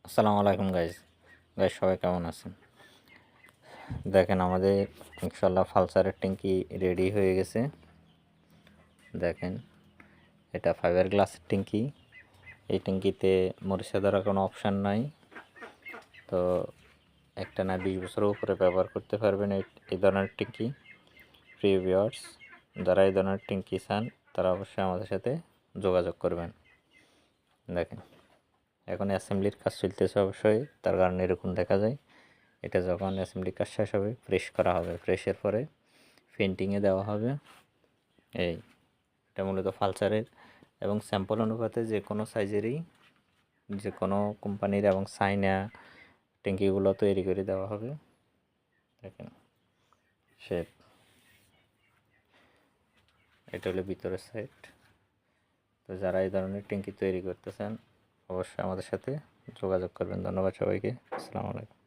আসসালামু আলাইকুম গাইজ। সবাই কেমন আছেন? দেখেন আমাদের ইনশাল্লাহ ফালসারের ট্যাঙ্কি রেডি হয়ে গেছে। দেখেন এটা ফাইবার গ্লাসের ট্যাঙ্কি। এই ট্যাঙ্কিতে মরিচা ধরার কোনো অপশান নাই। তো একটা না 20 বছরের উপরে ব্যবহার করতে পারবেন এই ধরনের ট্যাঙ্কি। প্রিয় ভিউয়ার্স, যারা এই ধরনের ট্যাঙ্কি চান তারা অবশ্যই আমাদের সাথে যোগাযোগ করবেন। দেখেন এখন অ্যাসেম্বলির কাজ চলতেছে, অবশ্যই তার কারণে এরকম দেখা যায়। এটা যখন অ্যাসেম্বলি কাজ শেষ হবে প্রেস করা হবে, প্রেসের পরে পেন্টিংয়ে দেওয়া হবে। এটা মূলত ফালসারের এবং স্যাম্পল অনুপাতে যে কোনো সাইজেরই যে কোনো কোম্পানির এবং চাইনা ট্যাঙ্কিগুলো তৈরি করে দেওয়া হবে। দেখেন শেপ, এটা হলো ভিতরের সাইড। তো যারা এই ধরনের ট্যাঙ্কি তৈরি করতেছেন অবশ্যই আমাদের সাথে যোগাযোগ করবেন। ধন্যবাদ সবাইকে। আসসালামু আলাইকুম।